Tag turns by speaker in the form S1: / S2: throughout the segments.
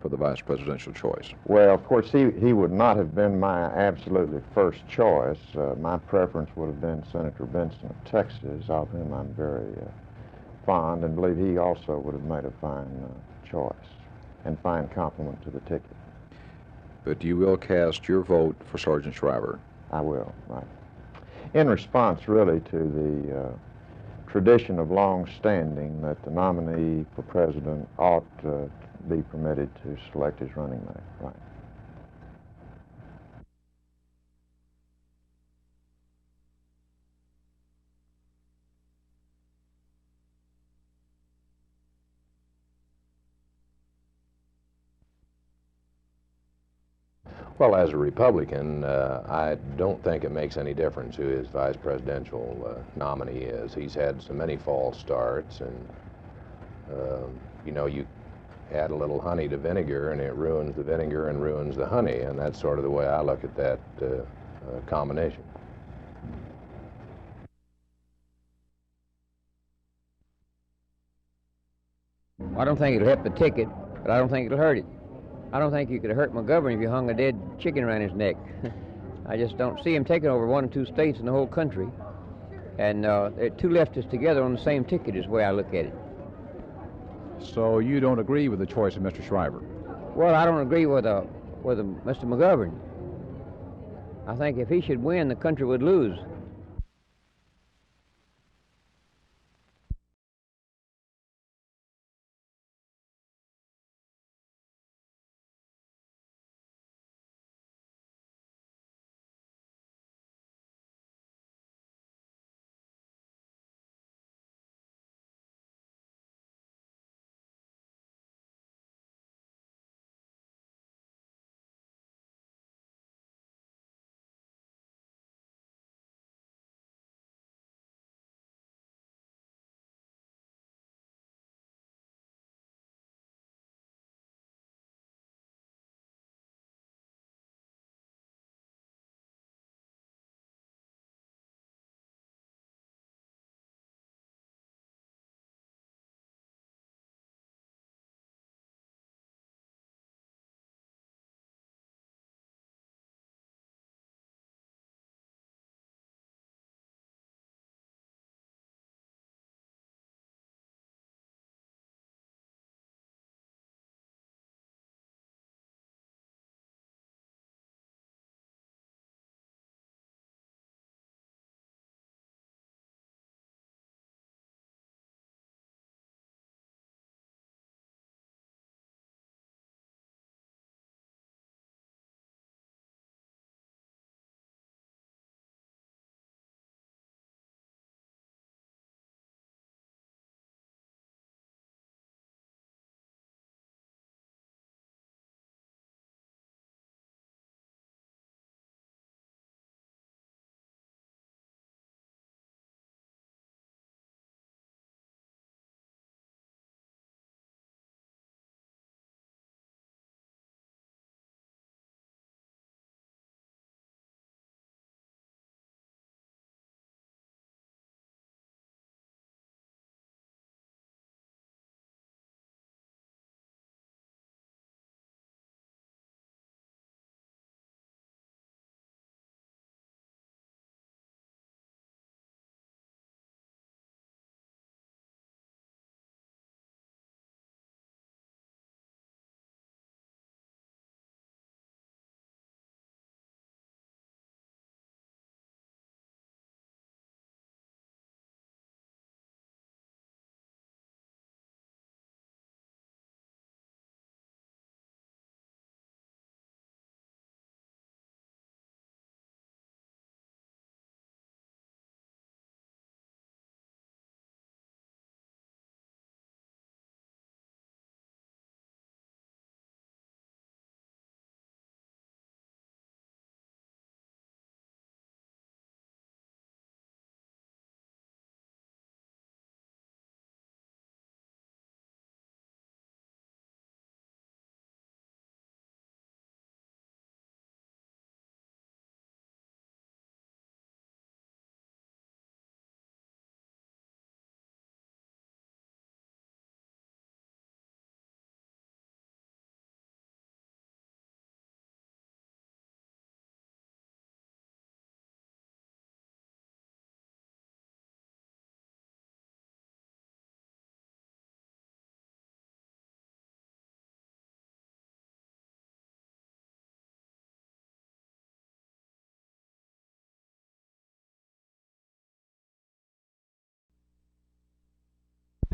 S1: for the vice presidential choice?
S2: Well, of course, he would not have been my absolutely first choice. My preference would have been Senator Benson of Texas, of whom I'm very fond, and believe he also would have made a fine choice and fine compliment to the ticket.
S1: But you will cast your vote for Sargent Shriver?
S2: I will, right. In response, really, to the tradition of long standing that the nominee for president ought to be permitted to select his running mate, right.
S3: Well, as a Republican, I don't think it makes any difference who his vice presidential nominee is. He's had so many false starts, and you know, you add a little honey to vinegar and it ruins the vinegar and ruins the honey, and that's sort of the way I look at that combination.
S4: I don't think it'll help the ticket, but I don't think it'll hurt it. I don't think you could hurt McGovern if you hung a dead chicken around his neck. I just don't see him taking over 1 or 2 states in the whole country. And they're two leftists together on the same ticket is the way I look at it.
S1: So you don't agree with the choice of Mr. Shriver?
S4: Well, I don't agree with Mr. McGovern. I think if he should win, the country would lose.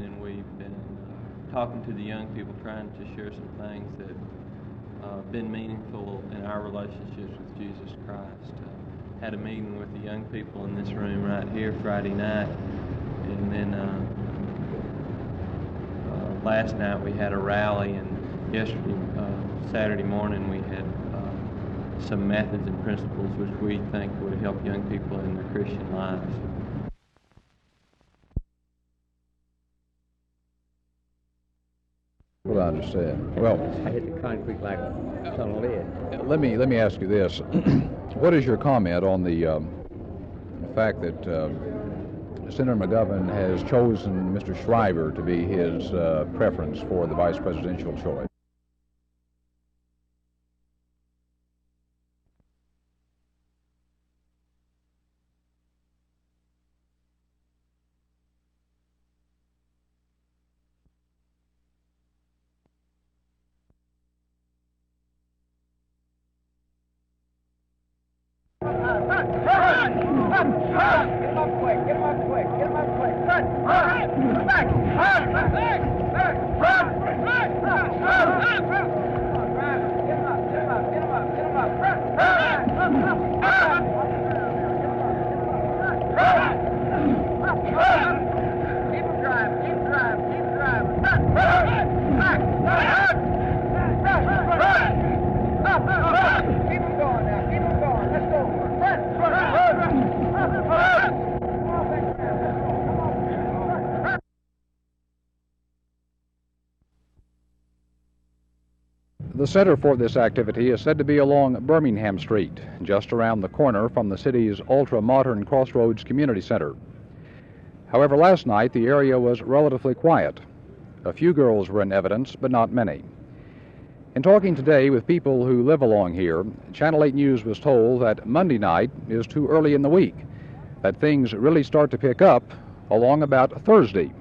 S5: And we've been talking to the young people, trying to share some things that have been meaningful in our relationships with Jesus Christ. Had a meeting with the young people in this room right here Friday night, and then last night we had a rally, and yesterday, Saturday morning, we had some methods and principles which we think would help young people in their Christian lives.
S6: Well, I understand. Well,
S4: I hit the concrete like a ton of lead.
S6: let me ask you this: what is your comment on the fact that Senator McGovern has chosen Mr. Shriver to be his preference for the vice presidential choice? The center for this activity is said to be along Birmingham Street, just around the corner from the city's ultra-modern Crossroads Community Center. However, last night the area was relatively quiet. A few girls were in evidence, but not many. In talking today with people who live along here, Channel 8 News was told that Monday night is too early in the week, that things really start to pick up along about Thursday.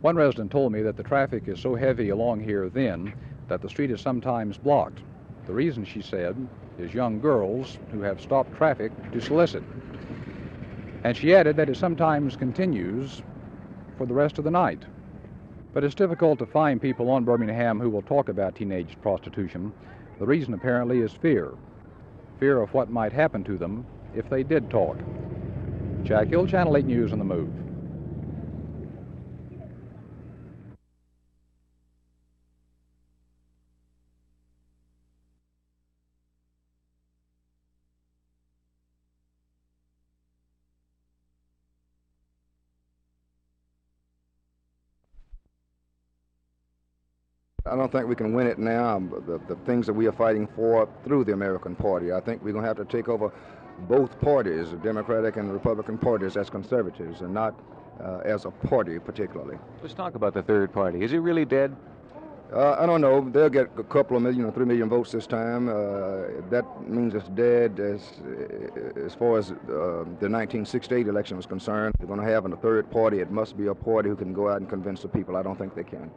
S6: One resident told me that the traffic is so heavy along here then that the street is sometimes blocked. The reason, she said, is young girls who have stopped traffic to solicit. And she added that it sometimes continues for the rest of the night. But it's difficult to find people on Birmingham who will talk about teenage prostitution. The reason apparently is fear. Fear of what might happen to them if they did talk. Jack Hill, Channel 8 News on the Move.
S7: I don't think we can win it now, the things that we are fighting for through the American Party. I think we're going to have to take over both parties, the Democratic and Republican parties, as conservatives and not as a party particularly.
S8: Let's talk about the third party. Is it really dead?
S7: I don't know. They'll get a couple of million or 3 million votes this time. That means it's dead as far as the 1968 election was concerned. They're going to have a third party. It must be a party who can go out and convince the people. I don't think they can.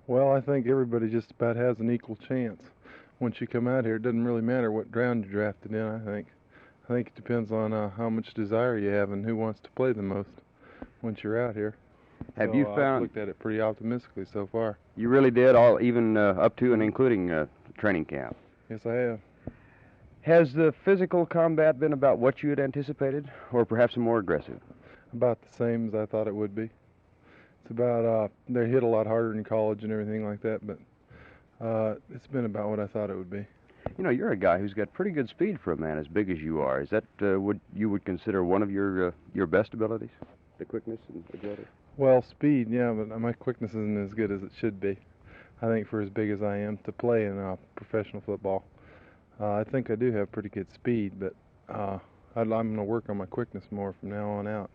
S9: Well, I think everybody just about has an equal chance. Once you come out here, it doesn't really matter what round you're drafted in, I think. I think it depends on how much desire you have and who wants to play the most once you're out here.
S8: Have you found...
S9: I've looked at it pretty optimistically so far.
S8: You really did, all even up to and including training camp?
S9: Yes, I have.
S8: Has the physical combat been about what you had anticipated, or perhaps more aggressive?
S9: About the same as I thought it would be. It's about, they hit a lot harder in college and everything like that, but it's been about what I thought it would be.
S8: You know, you're a guy who's got pretty good speed for a man as big as you are. Is that what you would consider one of your best abilities? The quickness and agility?
S9: Well, speed, yeah, but my quickness isn't as good as it should be. I think for as big as I am to play in professional football. I think I do have pretty good speed, but I'm going to work on my quickness more from now on out.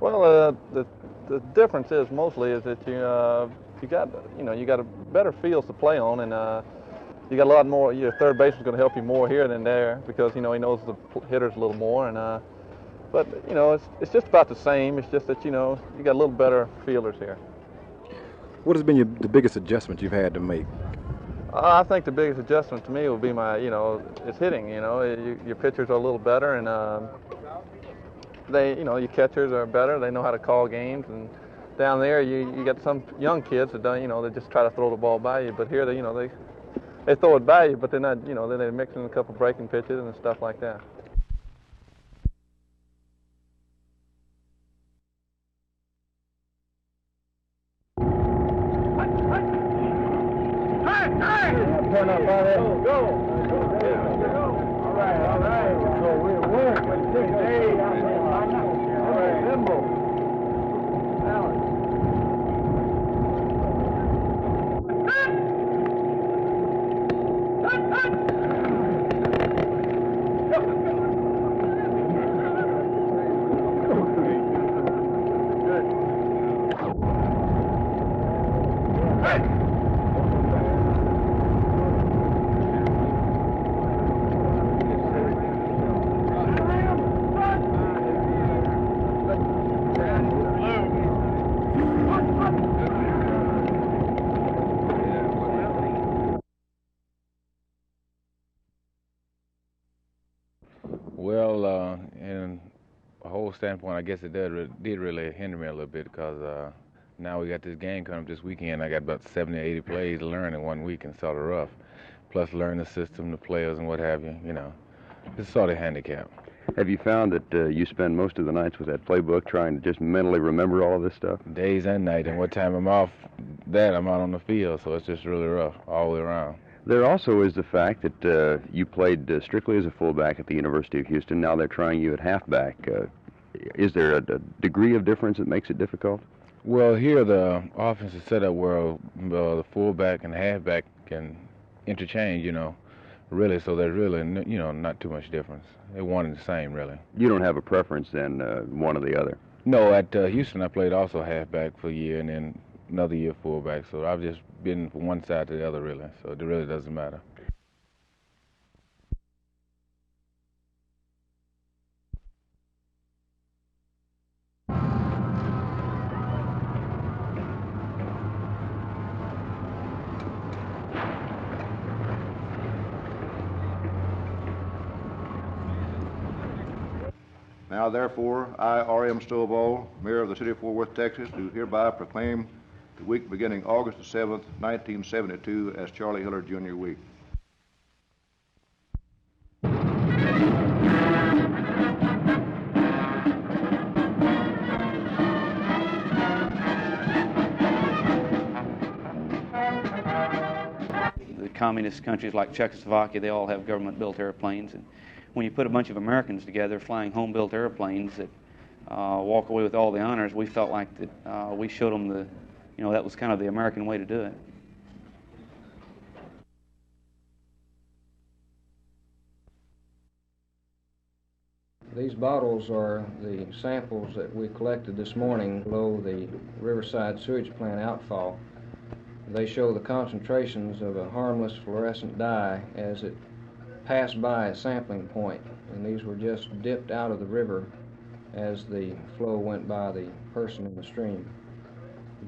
S10: Well, the difference is mostly is that you got a better fields to play on, and you got a lot more. Your third baseman's going to help you more here than there because he knows the hitters a little more, and but it's just about the same. It's just that you got a little better fielders here.
S1: What has been the biggest adjustment you've had to make?
S10: I think the biggest adjustment to me would be my is hitting. Your pitchers are a little better, and your catchers are better. They know how to call games, and down there you got some young kids that don't, they just try to throw the ball by you. But here they throw it by you, but they're not, then they mix in a couple breaking pitches and stuff like that.
S11: Turn up by there. Go. All right. So we'll work. All right, limbo. Balance.
S12: Well, in a whole standpoint, I guess it did really hinder me a little bit because now we got this game coming up this weekend. I got about 70 or 80 plays to learn in 1 week and sort of rough. Plus learn the system, the players, and what have you, It's sort of a handicap.
S8: Have you found that you spend most of the nights with that playbook trying to just mentally remember all of this stuff?
S12: Days and night, and what time I'm off, I'm out on the field, so it's just really rough all the way around.
S8: There also is the fact that you played strictly as a fullback at the University of Houston. Now they're trying you at halfback. Is there a degree of difference that makes it difficult?
S12: Well, here the offense is set up where the fullback and the halfback can interchange, really, so there's really, not too much difference. They're one and the same, really.
S8: You don't have a preference then, one or the other?
S12: No, at Houston I played also halfback for a year and then another year fullback, so I've just been from one side to the other, really, so it really doesn't matter.
S7: Now therefore, I, R.M. Stovall, Mayor of the City of Fort Worth, Texas, do hereby proclaim the week beginning August the 7th, 1972 as Charlie Hillard Jr. week.
S13: The communist countries like Czechoslovakia, they all have government-built airplanes, and when you put a bunch of Americans together flying home-built airplanes that walk away with all the honors, we felt like that we showed them the, that was kind of the American way to do it.
S14: These bottles are the samples that we collected this morning below the Riverside Sewage Plant outfall. They show the concentrations of a harmless fluorescent dye as it passed by a sampling point, and these were just dipped out of the river as the flow went by the person in the stream.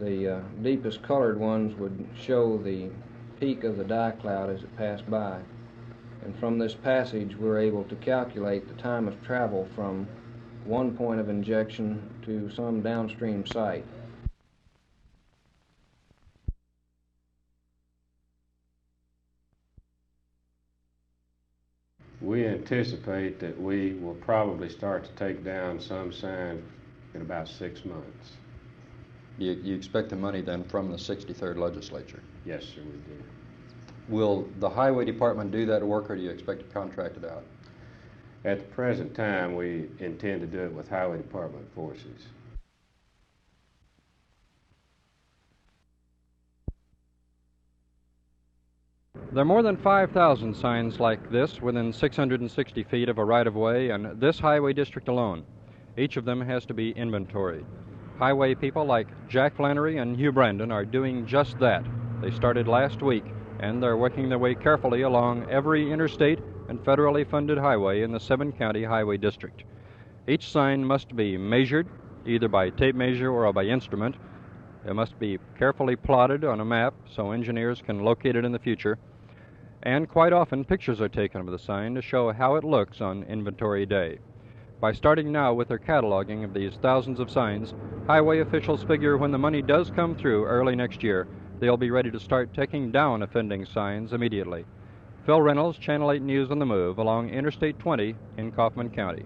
S14: The deepest colored ones would show the peak of the dye cloud as it passed by, and from this passage we're able to calculate the time of travel from one point of injection to some downstream site.
S15: We anticipate that we will probably start to take down some signs in about 6 months.
S1: You expect the money then from the 63rd legislature?
S15: Yes, sir, we do.
S1: Will the highway department do that work, or do you expect to contract it out?
S15: At the present time, we intend to do it with highway department forces.
S16: There are more than 5,000 signs like this within 660 feet of a right-of-way in this highway district alone. Each of them has to be inventoried. Highway people like Jack Flannery and Hugh Brandon are doing just that. They started last week, and they're working their way carefully along every interstate and federally funded highway in the 7-county highway district. Each sign must be measured, either by tape measure or by instrument. It must be carefully plotted on a map so engineers can locate it in the future. And quite often pictures are taken of the sign to show how it looks on inventory day. By starting now with their cataloging of these thousands of signs, highway officials figure when the money does come through early next year, they'll be ready to start taking down offending signs immediately. Phil Reynolds, Channel 8 News on the Move, along Interstate 20 in Kaufman County.